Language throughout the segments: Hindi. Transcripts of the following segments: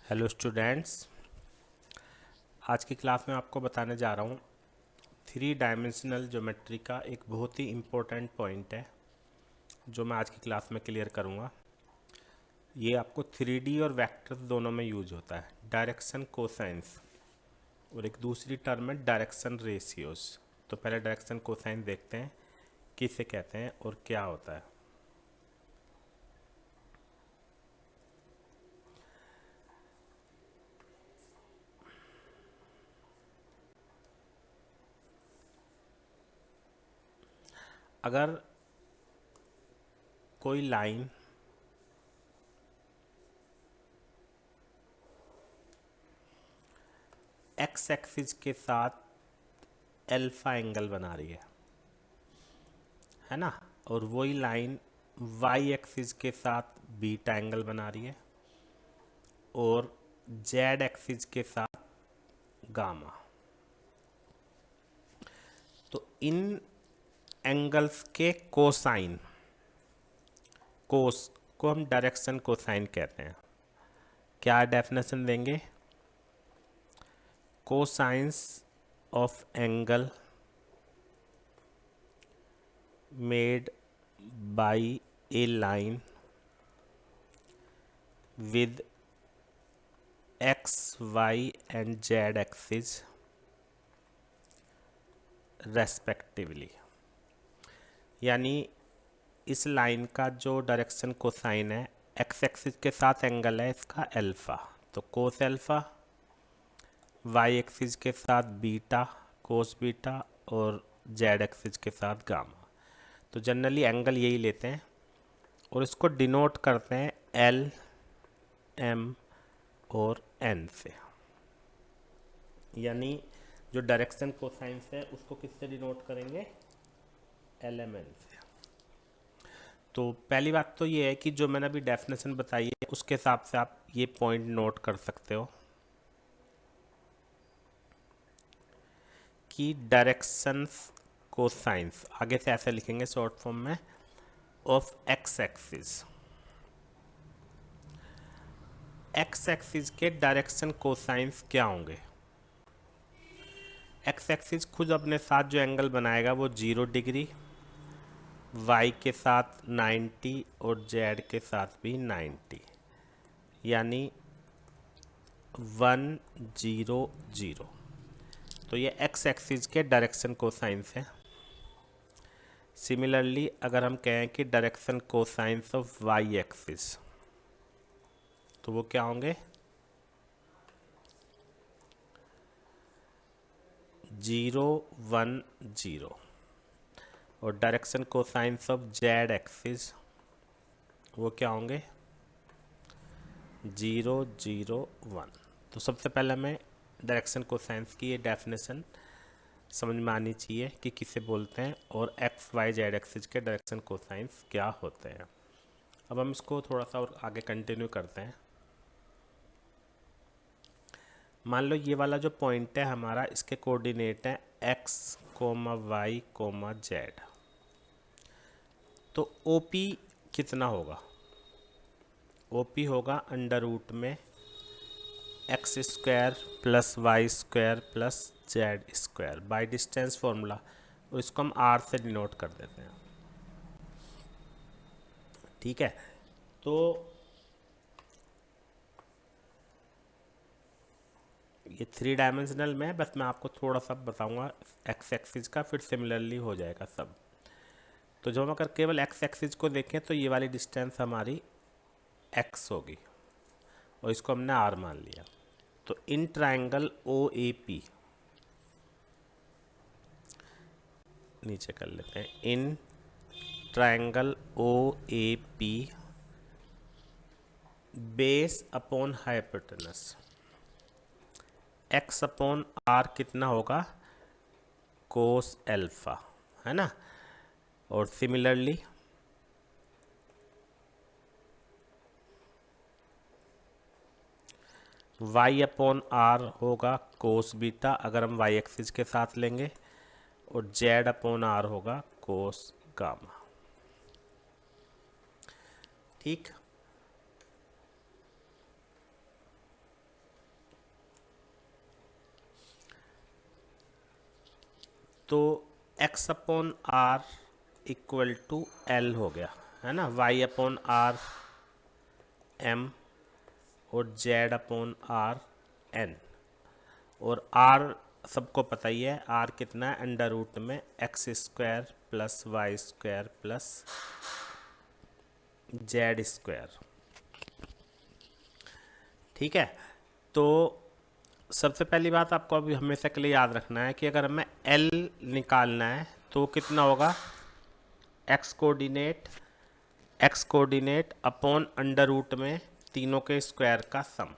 हेलो स्टूडेंट्स, आज की क्लास में आपको बताने जा रहा हूँ थ्री डायमेंशनल ज्योमेट्री का एक बहुत ही इम्पोर्टेंट पॉइंट है जो मैं आज की क्लास में क्लियर करूँगा। ये आपको 3D और वेक्टर्स दोनों में यूज होता है, डायरेक्शन कोसाइंस, और एक दूसरी टर्म है डायरेक्शन रेशियोज। तो पहले डायरेक्शन कोसाइंस देखते हैं किसे कहते हैं और क्या होता है। अगर कोई लाइन एक्स एक्सिस के साथ अल्फा एंगल बना रही है ना, और वही लाइन वाई एक्सिस के साथ बीटा एंगल बना रही है और जेड एक्सिस के साथ गामा, तो इन एंगल्स के कोसाइन, कोस को हम डायरेक्शन कोसाइन कहते हैं। क्या डेफिनेशन देंगे? Cosines of angle made by a line with x, y and z axis respectively। यानी इस लाइन का जो डायरेक्शन कोसाइन है, एक्स एक्सिस के साथ एंगल है इसका अल्फा, तो कोस अल्फा, वाई एक्सिस के साथ बीटा कोस बीटा और जेड एक्सिस के साथ गामा। तो जनरली एंगल यही लेते हैं और इसको डिनोट करते हैं एल, एम और एन से। यानी जो डायरेक्शन कोसाइंस है उसको किससे डिनोट करेंगे? एल, एम, एन से। तो पहली बात तो ये है कि जो मैंने अभी डेफिनेशन बताई है उसके हिसाब से आप ये पॉइंट नोट कर सकते हो कि डायरेक्शन कोसाइंस, आगे से ऐसे लिखेंगे शॉर्ट फॉर्म में, of x axis. X axis के डायरेक्शन कोसाइंस क्या होंगे? एक्स एक्सिस खुद अपने साथ जो एंगल बनाएगा वो 0 डिग्री, वाई के साथ 90 और जेड के साथ भी 90, यानी 100। तो ये एक्स एक्सिस के डायरेक्शन कोसाइंस है। सिमिलरली अगर हम कहें कि direction cosines of Y axis, तो वो क्या होंगे? 0, 1, 0। और direction cosines of Z axis वो क्या होंगे? 0, 0, 1। तो सबसे पहले हमें डायरेक्शन कोसाइंस की ये डेफिनेशन समझ में आनी चाहिए कि किसे बोलते हैं और एक्स वाई जेड एक्सिस के डायरेक्शन कोसाइंस क्या होते हैं। अब हम इसको थोड़ा सा और आगे कंटिन्यू करते हैं। मान लो ये वाला जो पॉइंट है हमारा, इसके कोऑर्डिनेट है X comma Y comma Z. तो ओपी कितना होगा? ओपी होगा अंडर रूट में X square plus Y square plus Z square by distance formula, और इसको हम आर से डिनोट कर देते हैं। ठीक है, तो ये 3 डायमेंशनल में है, बस मैं आपको थोड़ा सा बताऊंगा एक्स एक्सिस का, फिर सिमिलरली हो जाएगा सब। तो जब हम अगर केवल एक्स एक्सिस को देखें तो ये वाली डिस्टेंस हमारी एक्स होगी और इसको हमने आर मान लिया। तो इन ट्राइंगल ओ ए पी, नीचे कर लेते हैं, in triangle O A P base upon hypotenuse X upon R कितना होगा? कोस एल्फा, है ना। और सिमिलरली y अपॉन आर होगा कोस बीटा अगर हम y एक्सिस के साथ लेंगे, और z अपॉन आर होगा कोस गामा। ठीक, तो x upon R equal to L हो गया, है ना, y अपॉन आर एम और z अपॉन आर एन। और r सबको पता ही है, r कितना है, अंडर रूट में X square plus Y square plus Z square. ठीक है, तो सबसे पहली बात आपको अभी हमेशा के लिए याद रखना है कि अगर हमें L निकालना है तो कितना होगा, X coordinate upon under root में तीनों के स्क्वायर का सम।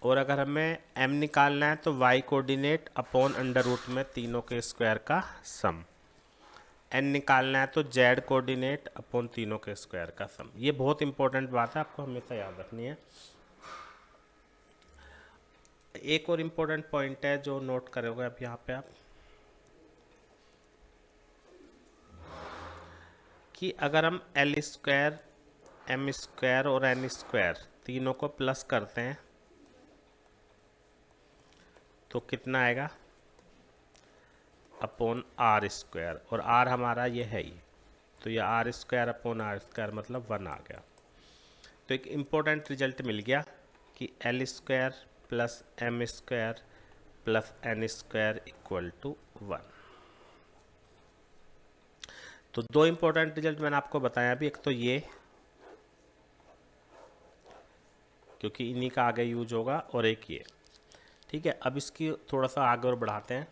और अगर हमें M निकालना है तो y coordinate upon under root में तीनों के स्क्वायर का सम। n निकालना है तो z कोऑर्डिनेट अपॉन तीनों के स्क्वायर का सम। ये बहुत इंपॉर्टेंट बात है, आपको हमेशा याद रखनी है। एक और इम्पोर्टेंट पॉइंट है जो नोट करोगे अब यहाँ पे आप, कि अगर हम एल स्क्वायर, एम स्क्वायर और एन स्क्वायर तीनों को प्लस करते हैं तो कितना आएगा, अपॉन आर स्क्वायर, और आर हमारा ये है ही, तो ये R square upon R square मतलब 1 आ गया। तो एक इम्पोर्टेंट रिजल्ट मिल गया कि L square plus M square plus N square equal to 1। तो दो इम्पोर्टेंट रिजल्ट मैंने आपको बताया अभी, एक तो ये क्योंकि इन्हीं का आगे यूज होगा, और एक ये। ठीक है, अब इसकी थोड़ा सा आगे और बढ़ाते हैं।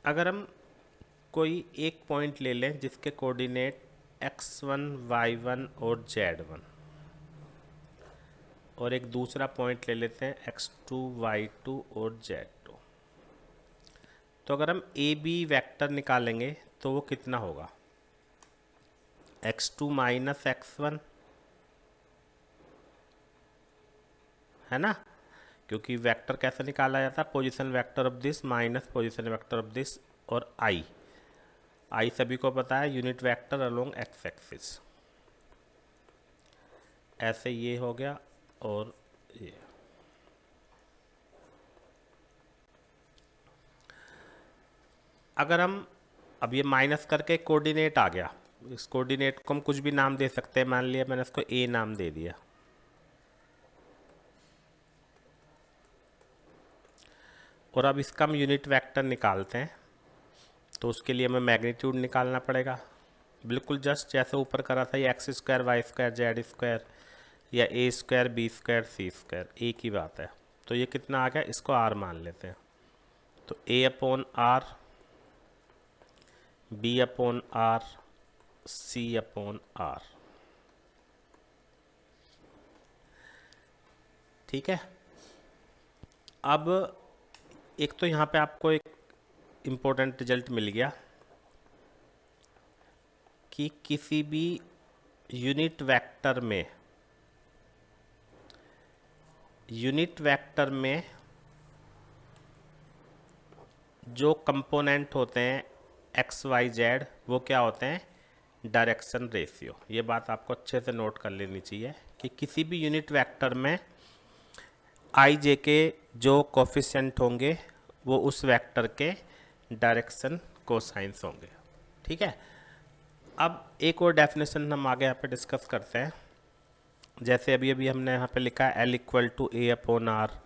अगर हम कोई एक पॉइंट ले लें जिसके कोऑर्डिनेट x1, y1 और z1, और एक दूसरा पॉइंट ले लेते हैं x2, y2 और z2, तो अगर हम ए बी वैक्टर निकालेंगे तो वो कितना होगा, x2 माइनस x1, है ना, क्योंकि वेक्टर कैसे निकाला जाता है, position vector of this minus position vector of this, और आई सभी को पता है, unit vector along x axis. ऐसे ये हो गया, और ये अगर हम अब ये माइनस करके कोऑर्डिनेट आ गया, इस कोऑर्डिनेट को हम कुछ भी नाम दे सकते हैं, मान लिया मैंने इसको ए नाम दे दिया। और अब इसका हम यूनिट वेक्टर निकालते हैं, तो उसके लिए हमें मैग्नीट्यूड निकालना पड़ेगा, बिल्कुल जस्ट जैसे ऊपर करा था, ये X square Y square Z square या A square B square C square, एक ही बात है। तो ये कितना आ गया, इसको आर मान लेते हैं, तो A upon R, B upon R, C upon R. ठीक है, अब एक तो यहाँ पे आपको एक इम्पोर्टेंट रिजल्ट मिल गया कि किसी भी यूनिट वेक्टर में जो कंपोनेंट होते हैं एक्स वाई जेड, वो क्या होते हैं, डायरेक्शन रेशियो। ये बात आपको अच्छे से नोट कर लेनी चाहिए कि किसी भी यूनिट वेक्टर में आई जे के जो कोफिशिएंट होंगे वो उस वेक्टर के डायरेक्शन कोसाइंस होंगे। ठीक है, अब एक और डेफिनेशन हम आगे यहाँ पे डिस्कस करते हैं। जैसे अभी अभी हमने यहाँ पे लिखा है L equal to A upon R,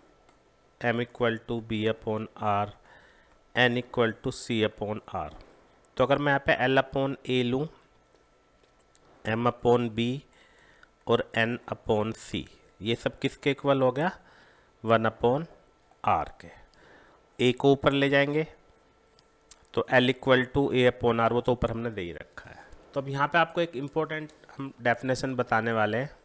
M equal to B upon R, N equal to C upon R. तो अगर मैं यहाँ पे एल अपॉन ए लूँ, एम अपॉन बी और एन अपॉन सी, ये सब किसके इक्वल हो गया, 1 अपॉन आर के। ए को ऊपर ले जाएंगे तो L equal to A upon R, वो तो ऊपर हमने दे ही रखा है। तो अब यहाँ पे आपको एक इम्पोर्टेंट हम डेफिनेशन बताने वाले हैं।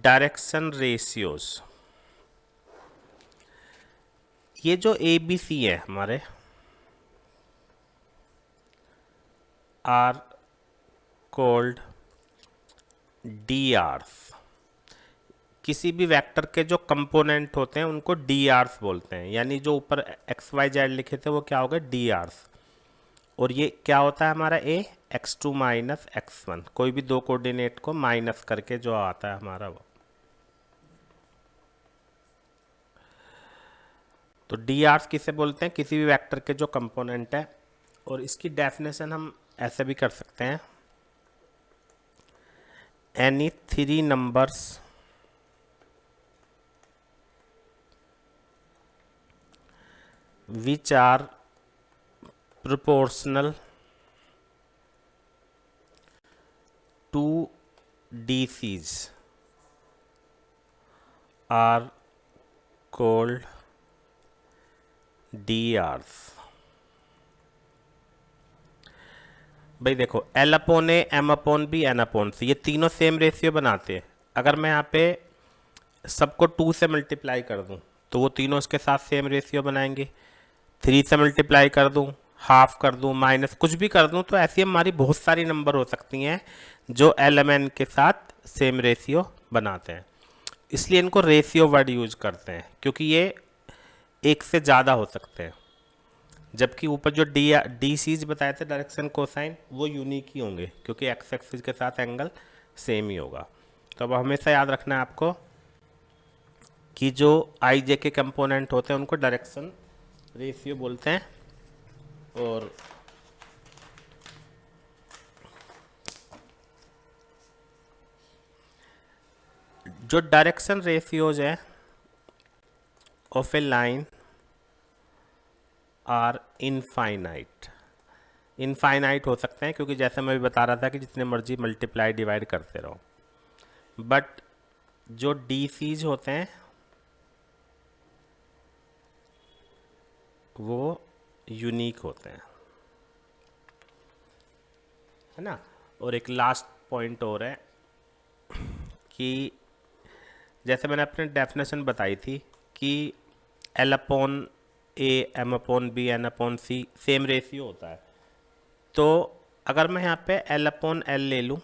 डायरेक्शन रेशियोज, ये जो ए बी सी है हमारे, आर कॉल्ड डी आर्स। किसी भी वेक्टर के जो कंपोनेंट होते हैं उनको डी आर्स बोलते हैं, यानी जो ऊपर एक्स वाई जेड लिखे थे वो क्या हो गए, डी आर्स। और ये क्या होता है हमारा ए, x2 माइनस x1, कोई भी दो कोऑर्डिनेट को माइनस करके जो आता है हमारा वो। तो डी आर्स किसे बोलते हैं, किसी भी वेक्टर के जो कंपोनेंट है। और इसकी डेफिनेशन हम ऐसे भी कर सकते हैं, any three numbers which are proportional to DCs are called DRs। भाई देखो, L अपॉन ए, M upon B, N upon C, ये तीनों सेम रेशियो बनाते हैं। अगर मैं यहाँ पे सबको 2 से मल्टीप्लाई कर दूँ तो वो तीनों इसके साथ सेम रेशियो बनाएंगे। 3 से मल्टीप्लाई कर दूँ, हाफ कर दूँ, माइनस कुछ भी कर दूँ, तो ऐसी हमारी बहुत सारी नंबर हो सकती हैं जो LMN के साथ सेम रेशियो बनाते हैं। इसलिए इनको रेशियो वर्ड यूज करते हैं, क्योंकि ये एक से ज़्यादा हो सकते हैं। जबकि ऊपर जो डी सीज बताए थे डायरेक्शन कोसाइन, वो यूनिक ही होंगे क्योंकि एक्स एक्सिस के साथ एंगल सेम ही होगा। तो अब हमेशा याद रखना है आपको कि जो आई जे के कंपोनेंट होते हैं उनको डायरेक्शन रेशियो बोलते हैं। और जो डायरेक्शन रेशियोज है of a line are infinite. Infinite हो सकते हैं क्योंकि जैसे मैं भी बता रहा था कि जितने मर्जी मल्टीप्लाई डिवाइड करते रहो, बट जो डी सीज होते हैं वो यूनिक होते हैं, है ना। और एक लास्ट पॉइंट और है कि जैसे मैंने अपने डेफिनेशन बताई थी कि L अपॉन ए, M upon B, N upon c same ratio होता है। तो अगर मैं यहाँ पे L अपॉन एल ले लूँ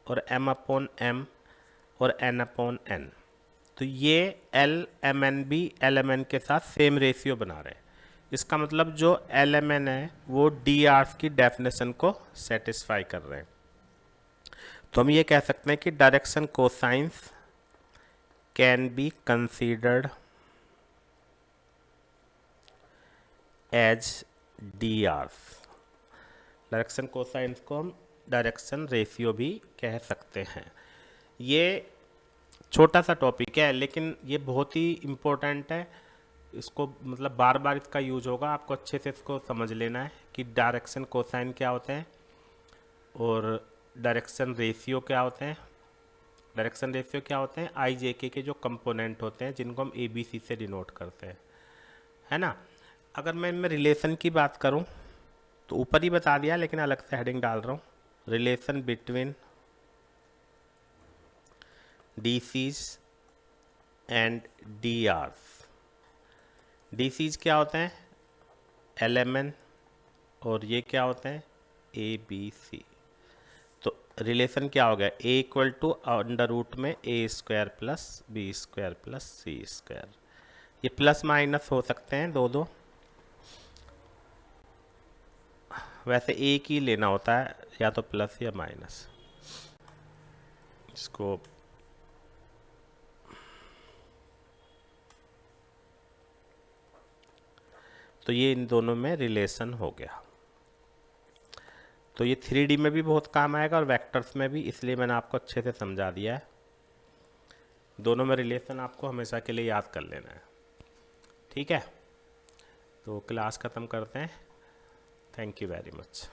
और M अपॉन एम और N अपॉन एन, तो ये L M N भी L M N के साथ सेम रेशियो बना रहे हैं। इसका मतलब जो L M N है वो डी आर्स की डेफिनेशन को सेटिस्फाई कर रहे हैं। तो हम ये कह सकते हैं कि direction cosines can be considered as D Rs. Direction cosines को हम डायरेक्शन रेशियो भी कह सकते हैं। ये छोटा सा टॉपिक है लेकिन ये बहुत ही इम्पोर्टेंट है। इसको मतलब बार बार इसका यूज होगा, आपको अच्छे से इसको समझ लेना है कि डायरेक्शन कोसाइन क्या होते हैं और डायरेक्शन रेशियो क्या होते हैं। डायरेक्शन रेशियो क्या होते हैं, आई जे के जो कंपोनेंट होते हैं जिनको हम ए बी सी से डिनोट करते हैं, है ना। अगर मैं इनमें रिलेशन की बात करूं तो ऊपर ही बता दिया लेकिन अलग से हेडिंग डाल रहा हूं, relation between D Cs and D Rs. D Cs क्या होते हैं, LMN, और ये क्या होते हैं, ABC। तो रिलेशन क्या हो गया, A equal to under root में A² plus B² plus C²। ये प्लस माइनस हो सकते हैं दो दो, वैसे एक ही लेना होता है, या तो प्लस या माइनस। इसको तो ये इन दोनों में रिलेशन हो गया। तो ये 3D में भी बहुत काम आएगा और वेक्टर्स में भी, इसलिए मैंने आपको अच्छे से समझा दिया है। दोनों में रिलेशन आपको हमेशा के लिए याद कर लेना है, ठीक है। तो क्लास ख़त्म करते हैं। Thank you very much.